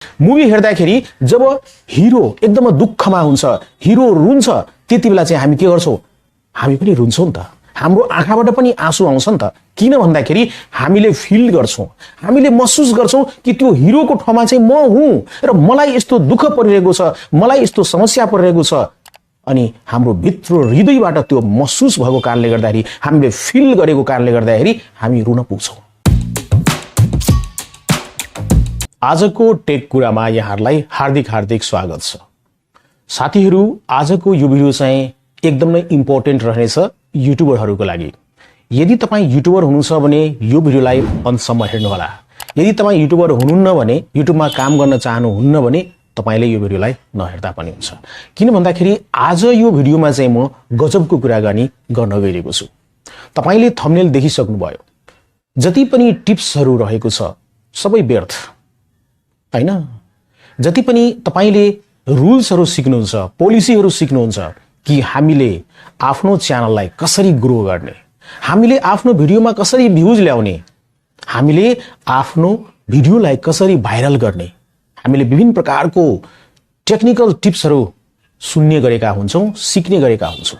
Movie हेर्दाखेरि जब hero एकदम दुःखमा हुन्छ, हिरो रुन्छ, त्यति बेला चाहिँ हामी के गर्छौं? हामी पनि रुन्छौं नि त। हाम्रो आँखाबाट पनि आँसु आउँछ नि त। किन भन्दाखेरि हामीले फिल गर्छौं, हामीले महसुस गर्छौं कि त्यो हिरोको ठाउँमा चाहिँ म हुँ र मलाई यस्तो दुःख परिरहेको छ, मलाई यस्तो समस्या परिरहेको छ। अनि हाम्रो भित्र हृदयबाट त्यो महसुस भएको कारणले गर्दाखेरि, हामीले फिल गरेको कारणले गर्दाखेरि हामी रुन पुग्छौं। आजको टेक कुरामा यहाँहरूलाई हार्दिक हार्दिक स्वागत छ। साथीहरू, आजको यो भिडियो चाहिँ एकदमै इम्पोर्टेन्ट रहनेछ युट्युबरहरूको लागि। यदि तपाईं युट्युबर हुनुहुन्छ भने यो भिडियोलाई अन्तसम्म हेर्नुहोला। यदि तपाईं युट्युबर हुनुहुन्न भने, युट्युबमा काम गर्न चाहनुहुन्न भने तपाईले यो भिडियोलाई नहेर्दा पनि हुन्छ। किन भन्दाखेरि आज यो भिडियोमा चाहिँ म गजबको कुराकानी गर्न गइरहेको छु। तपाईले थम्बनेल देखिसक्नुभयो। जति पनि टिप्सहरू रहेको छ सबै व्यर्थ हैन। जति पनि तपाईले रुल्सहरू सिक्नुहुन्छ, पोलिसीहरू सिक्नुहुन्छ कि हामीले आफ्नो च्यानललाई कसरी ग्रो गर्ने, हामीले आफ्नो भिडियोमा कसरी भ्युज ल्याउने, हामीले आफ्नो भिडियोलाई कसरी भाइरल गर्ने, हामीले विभिन्न प्रकारको टेक्निकल टिप्सहरू सुन्ने गरेका हुन्छौं, सिक्ने गरेका हुन्छौं।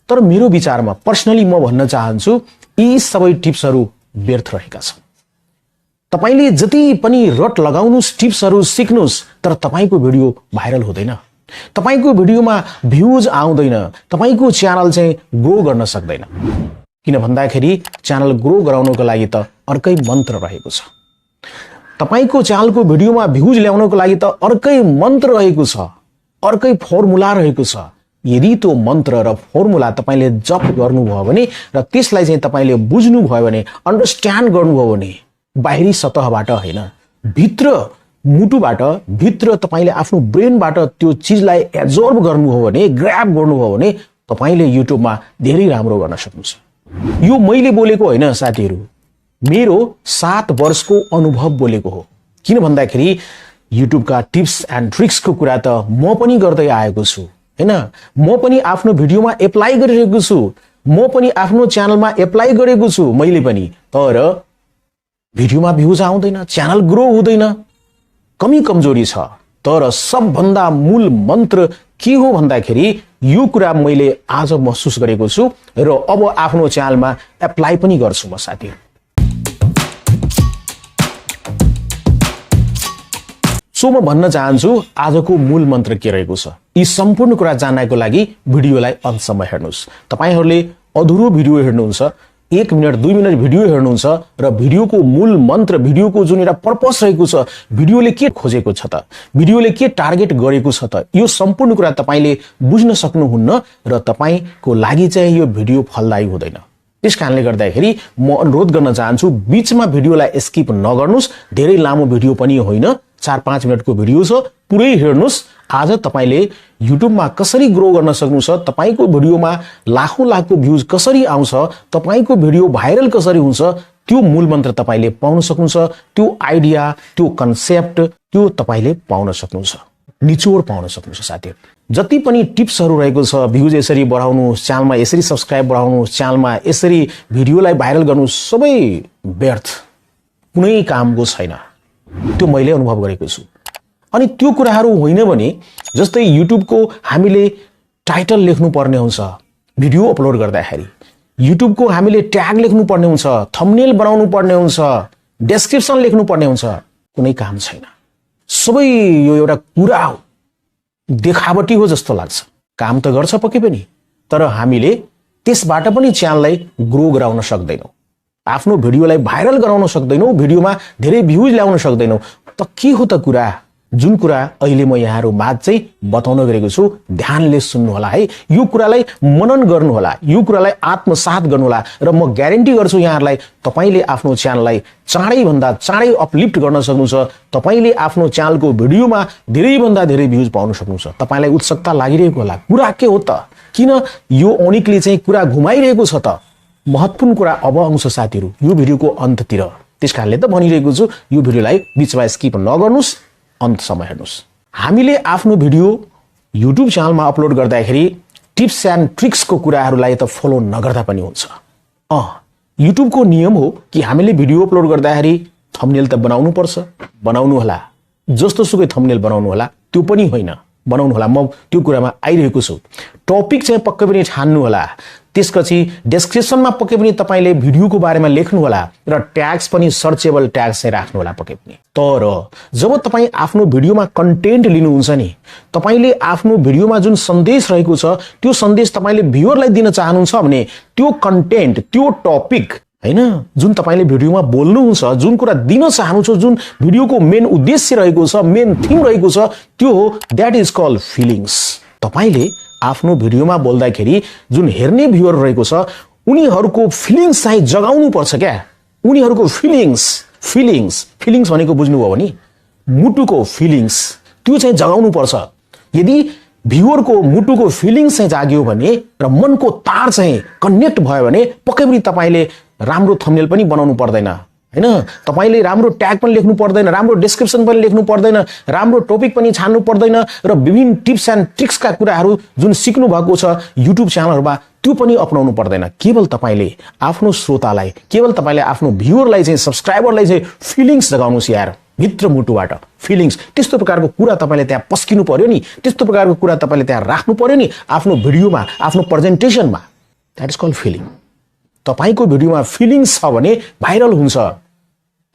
तर मेरो विचारमा पर्सनली म भन्न चाहन्छु यी सबै टिप्सहरू व्यर्थ रहेका छन्। तपाईले जति पनि रट लगाउनुस्, टिप्सहरू सिक्नुस्, तर तपाईको भिडियो भाइरल हुँदैन, तपाईको भिडियोमा भ्युज आउँदैन, तपाईको च्यानल चाहिँ ग्रो गर्न सक्दैन। किन भन्दाखेरि च्यानल ग्रो गराउनको लागि त अर्कै मन्त्र रहेको छ। तपाईको च्यानलको भिडियोमा भ्युज ल्याउनको लागि त अर्कै मन्त्र रहेको छ, अर्कै फर्मुला रहेको छ। यदि त्यो मन्त्र र फर्मुला तपाईले जप गर्नुभयो भने र त्यसलाई चाहिँ तपाईले बुझ्नु भयो भने, अन्डरस्ट्यान्ड गर्नुभयो भने, बाहिरी सतहबाट हैन, भित्र मुटुबाट, भित्र तपाईले आफ्नो ब्रेनबाट त्यो चीजलाई एब्जर्ब गर्नुभयो भने, ग्र्याब गर्नुभयो भने तपाईले युट्युबमा धेरै राम्रो गर्न सक्नुहुन्छ। यो मैले बोलेको हैन साथीहरू, मेरो 7 वर्षको अनुभव बोलेको हो। किन भन्दाखेरि युट्युबका टिप्स एन्ड ट्रिक्सको कुरा त म पनि गर्दै आएको छु हैन। म पनि आफ्नो भिडियोमा एप्लाई गरिरहेको छु, म पनि आफ्नो च्यानलमा एप्लाई गरेको छु मैले पनि। तर भिडियोमा भ्युज आउँदैन, च्यानल ग्रो हुँदैन, कमी कमजोरी छ। तर सबभन्दा मूल मन्त्र के हो भन्दाखेरि यो कुरा मैले आज महसुस गरेको छु र अब आफ्नो च्यानलमा एप्लाई पनि गर्छु म साथीहरू। सो म भन्न चाहन्छु आजको मूल मन्त्र के रहेको छ। यी सम्पूर्ण कुरा जान्नको लागि भिडियोलाई अन्तसम्म हेर्नुस्। तपाईहरुले अधुरो भिडियो हेर्नुहुन्छ, 1 मिनेट 2 मिनेट भिडियो हेर्नुहुन्छ र भिडियोको मूल मन्त्र, भिडियोको जुन एउटा पर्पस रहेको छ, भिडियोले के खोजेको छ त, भिडियोले के टार्गेट गरेको छ त, यो सम्पूर्ण कुरा तपाईले बुझ्न सक्नुहुन्न र तपाईको लागि चाहिँ यो भिडियो फलदायी हुँदैन। त्यसकारणले गर्दाखेरि म अनुरोध गर्न चाहन्छु बीचमा भिडियोलाई स्किप नगर्नुस्। धेरै लामो भिडियो पनि होइन, 4-5 मिनेटको भिडियो छ, पुरै हेर्नुस्। आज तपाईले युट्युबमा कसरी ग्रो गर्न सक्नु छ, तपाईको भिडियोमा लाखौं लाखको भ्युज कसरी आउँछ, तपाईको भिडियो भाइरल कसरी हुन्छ, त्यो मूल मन्त्र तपाईले पाउन सक्नुहुन्छ। त्यो आइडिया, त्यो कन्सेप्ट, त्यो तपाईले पाउन सक्नुहुन्छ, निचोड पाउन सक्नुहुन्छ साथीहरु। जति पनि टिप्सहरू रहेको छ, भ्युज यसरी बढाउनुस्, च्यानलमा यसरी सब्स्क्राइब बढाउनुस्, च्यानलमा यसरी भिडियोलाई भाइरल गर्नुस्, सबै व्यर्थ, कुनै कामको छैन। त्यो मैले अनुभव गरेको छु। अनि त्यो कुराहरू होइन भने जस्तै युट्युबको हामीले टाइटल लेख्नु पर्ने हुन्छ भिडियो अपलोड गर्दाखेरि, युट्युबको हामीले ट्याग लेख्नु पर्ने हुन्छ, थम्बनेल बनाउनु पर्ने हुन्छ, डेस्क्रिप्सन लेख्नु पर्ने हुन्छ, कुनै काम छैन। सबै यो एउटा कुरा हो, देखावटी हो जस्तो लाग्छ। काम त गर्छ पक्कै पनि, तर हामीले त्यसबाट पनि च्यानललाई ग्रो गराउन सक्दैनौं, आफ्नो भिडियोलाई भाइरल गराउन सक्दैनौं, भिडियोमा धेरै भ्युज ल्याउन सक्दैनौं। त के हो त कुरा? जुन कुरा अहिले म यहाँहरु माझ चाहिँ बताउन गएको छु, ध्यानले सुन्नु होला है। यो कुरालाई मनन गर्नु होला, यो कुरालाई आत्मसात गर्नु होला र म ग्यारेन्टी गर्छु यहाँहरुलाई तपाईले आफ्नो च्यानललाई चाँडै भन्दा चाँडै अपलिफ्ट गर्न सक्नुहुन्छ। तपाईले आफ्नो च्यानलको भिडियोमा धेरै भन्दा धेरै भ्युज पाउन सक्नुहुन्छ। तपाईलाई उत्सुकता लागिरहेको होला, कुरा के हो त? किन यो ओनिकले चाहिँ कुरा घुमाइरहेको छ त? महत्त्वपूर्ण कुरा अब आउँछ साथीहरु यो भिडियोको अन्ततिर। त्यसकारणले त भनिरहेको छु यो भिडियोलाई बीचमा स्किप नगर्नुस्, अन्तसम्म हेर्नुस्। हामीले आफ्नो भिडियो युट्युब च्यानलमा अपलोड गर्दाखेरि टिप्स एन्ड ट्रिक्सको कुराहरूलाई त फलो नगर्दा पनि हुन्छ। युट्युबको नियम हो कि हामीले भिडियो अपलोड गर्दाखेरि थम्बनेल त बनाउनु पर्छ, बनाउनु होला, जस्तो सुकै थम्बनेल बनाउनु होला त्यो पनि होइन बनाउनु होला। म त्यो कुरामा आइरहेको छु। टपिक चाहिँ पक्कै पनि छान्नु होला, त्यसपछि डेस्क्रिप्सनमा पक्कै पनि तपाईले भिडियोको बारेमा लेख्नु होला र ट्याग्स पनि सर्चेबल ट्याग्स चाहिँ राख्नु होला पक्कै पनि। तर जब तपाई आफ्नो भिडियोमा कन्टेन्ट लिनुहुन्छ नि, तपाईले आफ्नो भिडियोमा जुन सन्देश रहेको छ त्यो सन्देश तपाईले भ्युअरलाई दिन चाहनुहुन्छ भने त्यो कन्टेन्ट, त्यो टपिक हैन जुन तपाईले भिडियोमा बोल्नुहुन्छ, जुन कुरा दिन चाहनुहुन्छ, जुन भिडियोको मेन उद्देश्य रहेको छ, मेन थीम रहेको छ, त्यो हो दैट इज कॉल्ड फिलिङ्स। तपाईले आफ्नो भिडियोमा बोल्दाखेरि जुन हेर्ने भ्युअर रहेको छ उनीहरुको फिलिङ्स चाहिँ जगाउनु पर्छ क्या। उनीहरुको फिलिङ्स भनेको बुझ्नुभयो भने मुटुको फिलिङ्स त्यो चाहिँ जगाउनु पर्छ। यदि भ्युअरको मुटुको फिलिङ्स चाहिँ जाग्यो भने र मनको तार चाहिँ कनेक्ट भयो भने पक्कै पनि तपाईले राम्रो थम्बनेल पनि बनाउनु पर्दैन हैन, तपाईले राम्रो ट्याग पनि लेख्नु पर्दैन, राम्रो डिस्क्रिप्सन पनि लेख्नु पर्दैन, राम्रो टपिक पनि छान्नु पर्दैन र विभिन्न टिप्स एन्ड ट्रिक्सका कुराहरू जुन सिक्नु भएको छ युट्युब च्यानलहरुमा त्यो पनि अपनाउनु पर्दैन। केवल तपाईले आफ्नो श्रोतालाई, केवल तपाईले आफ्नो भ्युअरलाई चाहिँ, सब्स्क्राइबरलाई चाहिँ फिलिङ्स जगाउनुस् यार, भित्र मुटुबाट फिलिङ्स। त्यस्तो प्रकारको कुरा तपाईले त्यहाँ पस्किनु पर्यो नि, त्यस्तो प्रकारको कुरा तपाईले त्यहाँ राख्नु पर्यो नि आफ्नो भिडियोमा, आफ्नो प्रेजेन्टेसनमा। That is called feeling. तपाईको भिडियोमा फिलिङ्स छ भने भाइरल हुन्छ।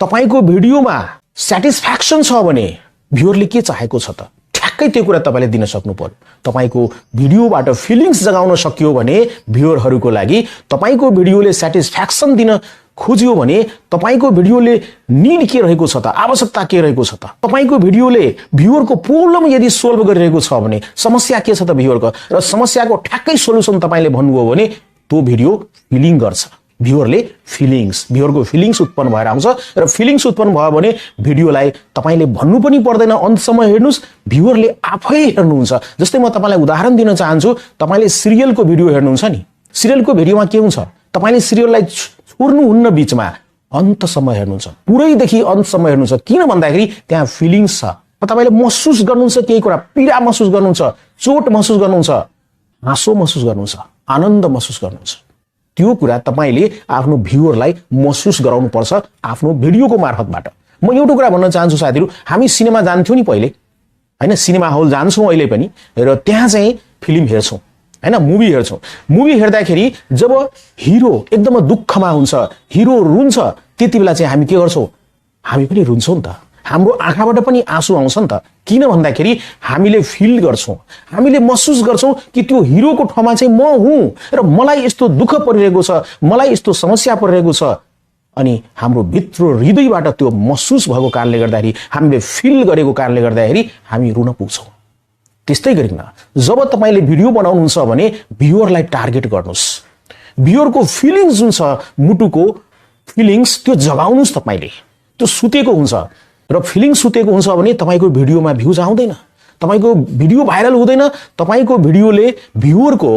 तपाईको भिडियोमा स्याटिस्फ्याक्सन छ भने भ्युअरले के चाहेको छ त ठ्याक्कै त्यो कुरा तपाईले दिन सक्नु पर्यो। तपाईको भिडियोबाट फिलिङ्स जगाउन सकियो भने भ्युअरहरुको लागि, तपाईको भिडियोले स्याटिस्फ्याक्सन दिन खोज्यो भने, तपाईको भिडियोले नीड के रहेको छ त, आवश्यकता के रहेको छ त, तपाईको भिडियोले भ्युअरको प्रब्लम यदि सोल्भ गरिरहेको छ भने, समस्या के छ त भ्युअरको, र समस्याको ठ्याक्कै सोलुसन तपाईले भन्नुभयो भने त्यो भिडियो फिलिङ गर्छ। भ्युअरको फिलिङ्स उत्पन्न भएर आउँछ र फिलिङ्स उत्पन्न भयो भने भिडियोलाई तपाईले भन्नु पनि पर्दैन, अन्तसम्म हेर्नुस्, भ्युअरले आफै हेर्नुहुन्छ। जस्तै म तपाईलाई उदाहरण दिन चाहन्छु, तपाईले सिरियलको भिडियो हेर्नुहुन्छ नि, सिरियलको भिडियोमा के हुन्छ, तपाईले सिरियललाई छोड्नुहुन्न, बीचमा अन्तसम्म हेर्नुहुन्छ, पुरैदेखि अन्तसम्म हेर्नुहुन्छ। किन भन्दाखेरि त्यहाँ फिलिङ्स छ, तपाईले महसुस गर्नुहुन्छ, केही कुरा पीडा महसुस गर्नुहुन्छ, चोट महसुस गर्नुहुन्छ, हाँसो महसुस गर्नुहुन्छ, आनन्द महसुस गर्नुहुन्छ। त्यो कुरा तपाईले आफ्नो भ्युअरलाई महसुस गराउनु पर्छ आफ्नो भिडियोको मार्फतबाट। म एउटा कुरा भन्न चाहन्छु साथीहरु, हामी सिनेमा जान्थ्यौं नि पहिले हैन, सिनेमा हल जान्छौं अहिले पनि र त्यहाँ चाहिँ फिल्म हेर्छौं हैन, मुभी हेर्छौं। मुभी हेर्दाखेरि जब हिरो एकदम दुःखमा हुन्छ, हिरो रुन्छ, त्यतिबेला चाहिँ हामी के गर्छौं, हामी पनि रुन्छौं नि त, हाम्रो आँखाबाट पनि आँसु आउँछ नि त। किन भन्दाखेरि हामीले फिल गर्छौं, हामीले महसुस गर्छौं कि त्यो हिरोको ठाउँमा चाहिँ म हुँ र मलाई यस्तो दुःख परिरहेको छ, मलाई यस्तो समस्या परिरहेको छ, अनि हाम्रो भित्र हृदयबाट त्यो महसुस भएको कारणले गर्दाखेरि, हामीले फिल गरेको कारणले गर्दाखेरि हामी रुन पुग्छौं। त्यस्तै गरिकन जब तपाईले भिडियो बनाउनुहुन्छ भने भ्युअरलाई टार्गेट गर्नुस्, भ्युअरको फिलिङ्स जुन छ, मुटुको फिलिङ्स त्यो जगाउनुस्। तपाईले त्यो सुतेको हुन्छ र फिलिङ्स सुतेको हुन्छ भने तपाईको भिडियोमा भ्युज आउँदैन, तपाईको भिडियो भाइरल हुँदैन। तपाईको भिडियोले भ्युअरको,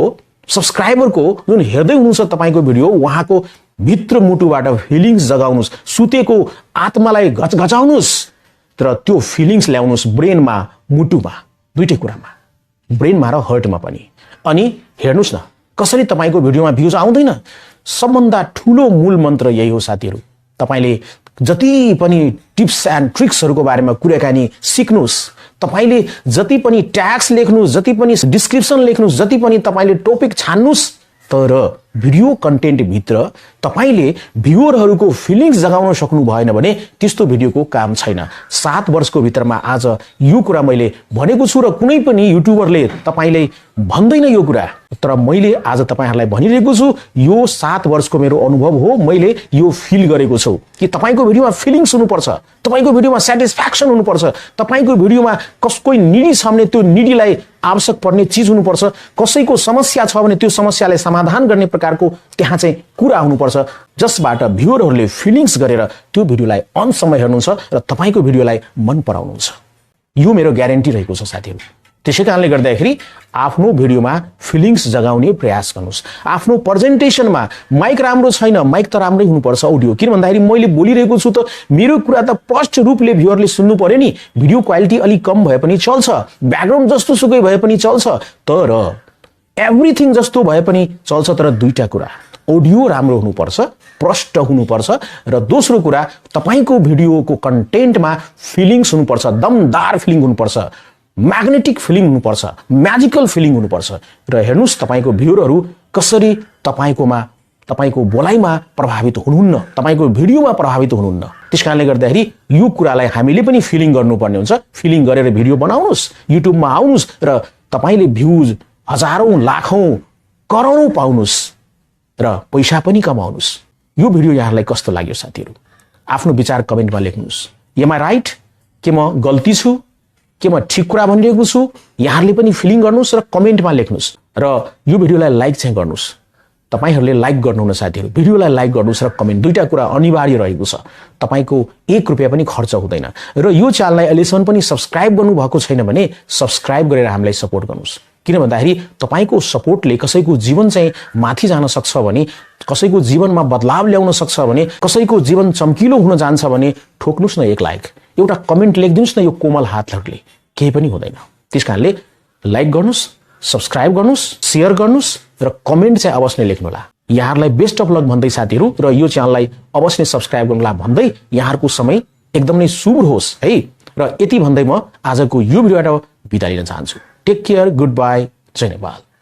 सब्स्क्राइबरको जुन हेर्दै हुनुहुन्छ तपाईको भिडियो, उहाँको भित्र मुटुबाट फिलिङ्स जगाउनुस्, सुतेको आत्मालाई घचघचाउनुस् र त्यो फिलिङ्स ल्याउनुस् ब्रेनमा, मुटुमा, दुईटै कुरामा, ब्रेनमा र हर्टमा पनि। अनि हेर्नुस् न कसरी तपाईको भिडियोमा भ्युज आउँदैन। सबभन्दा ठूलो मूल मन्त्र यही हो साथीहरु, तपाईले जति पनि टिप्स एन्ड ट्रिक्सहरुको बारेमा कुराकानी सिक्नुस्, तपाईले जति पनि ट्याग्स लेख्नुस्, जति पनि डिस्क्रिप्सन लेख्नुस्, जति पनि तपाईले टपिक छान्नुस्, तर भिडियो कन्टेन्ट भित्र तपाईले भ्युअरहरुको फिलिङ्स जगाउन सक्नु भएन भने त्यस्तो भिडियोको काम छैन। 7 वर्षको भित्रमा आज यो कुरा मैले भनेको छु र कुनै पनि युट्युबरले तपाईले भन्दैन यो कुरा, तर मैले आज तपाईहरुलाई भनिरहेको छु। यो 7 वर्षको मेरो अनुभव हो, मैले यो फिल गरेको छु कि तपाईको भिडियोमा फिलिङ्स हुनुपर्छ, तपाईको भिडियोमा स्याटिस्फ्याक्सन हुनुपर्छ, तपाईको भिडियोमा कसैको निडी छ भने त्यो निडीलाई आवश्यक पर्ने चीज हुनुपर्छ, कसैको समस्या छ भने त्यो समस्यालाई समाधान गर्ने प्रकारको त्यहाँ चाहिँ कुरा हुनुपर्छ, जसबाट भ्युअरहरुले फिलिङ्स गरेर त्यो भिडियोलाई अन्तसम्म हेर्नुहुन्छ र तपाईको भिडियोलाई मन पराउनुहुन्छ। यो मेरो ग्यारेन्टी रहेको छ साथीहरु। त्यसैकारणले गर्दाखेरि आफ्नो भिडियोमा फिलिङ्स जगाउने प्रयास गर्नुस्। आफ्नो प्रेजेन्टेसनमा माइक राम्रो छैन, माइक त राम्रै हुनुपर्छ, अडियो। किन भन्दाखेरि मैले बोलिरहेको छु त मेरो कुरा त स्पष्ट रूपले भ्युअरले सुन्नु पर्यो नि। भिडियो क्वालिटी अलि कम भए पनि चल्छ, ब्याकग्राउन्ड जस्तो सुकै भए पनि चल्छ, तर एभ्रिथिङ जस्तो भए पनि चल्छ, तर दुईटा कुरा, अडियो राम्रो हुनुपर्छ, प्रष्ट हुनुपर्छ र दोस्रो कुरा तपाईको भिडियोको कन्टेन्टमा फिलिङ्स हुनुपर्छ, दमदार फिलिङ हुनुपर्छ, म्याग्नेटिक फिलिङ हुनुपर्छ, म्याजिकल फिलिङ हुनुपर्छ। र हेर्नुस् तपाईको भ्युअरहरू कसरी तपाईको बोलाइमा प्रभावित हुनुहुन्न, तपाईको भिडियोमा प्रभावित हुनुहुन्न। त्यसकारणले गर्दाखेरि यो कुरालाई हामीले पनि फिलिङ गर्नुपर्ने हुन्छ। फिलिङ गरेर भिडियो बनाउनुस्, युट्युबमा आउनुस् र तपाईले भ्युज हजारौं लाखौं करोडौं पाउनुस् र पैसा पनि कमाउनुस्। यो भिडियो यहाँलाई कस्तो लाग्यो साथीहरु? आफ्नो विचार कमेन्टमा लेख्नुस्। Am I right? के म गल्ती छु? के म ठीक कुरा भनिरहेको छु? यहाँहरूले पनि फिलिङ गर्नुस् र कमेन्टमा लेख्नुस् र यो भिडियोलाई लाइक चाहिँ गर्नुस्। तपाईहरुले लाइक गर्नुहुन साथीहरु, भिडियोलाई लाइक गर्नुस् र कमेन्ट, दुईटा कुरा अनिवार्य रहेको छ। तपाईको 1 रुपैयाँ पनि खर्च हुँदैन। र यो च्यानललाई अहिलेसम्म पनि सब्स्क्राइब गर्नु भएको छैन भने सब्स्क्राइब गरेर हामीलाई सपोर्ट गर्नुस्। किन भन्दाखेरि तपाईको सपोर्टले कसैको जीवन चाहिँ माथि जान सक्छ भने, कसैको जीवनमा बदलाव ल्याउन सक्छ भने, कसैको जीवन चम्किलो हुन जान्छ भने ठोक्नुस् न एक लाइक, एउटा कमेन्ट लेखिदिनुस् न यो कोमल हातहरुले, केही पनि हुँदैन। त्यसकारणले लाइक गर्नुस्, सब्स्क्राइब गर्नुस्, शेयर गर्नुस् र कमेन्ट चाहिँ अवश्य नै लेख्नुहोला। यहाँहरूलाई बेस्ट अफ लक भन्दै साथीहरु र यो च्यानललाई अवश्य नै सब्स्क्राइब गर्नुहोला भन्दै यहाँहरूको समय एकदमै शुभ होस् है। र यति भन्दै म आजको यो भिडियोबाट बिदा लिन चाहन्छु। Take care, good by, Jay Nepal.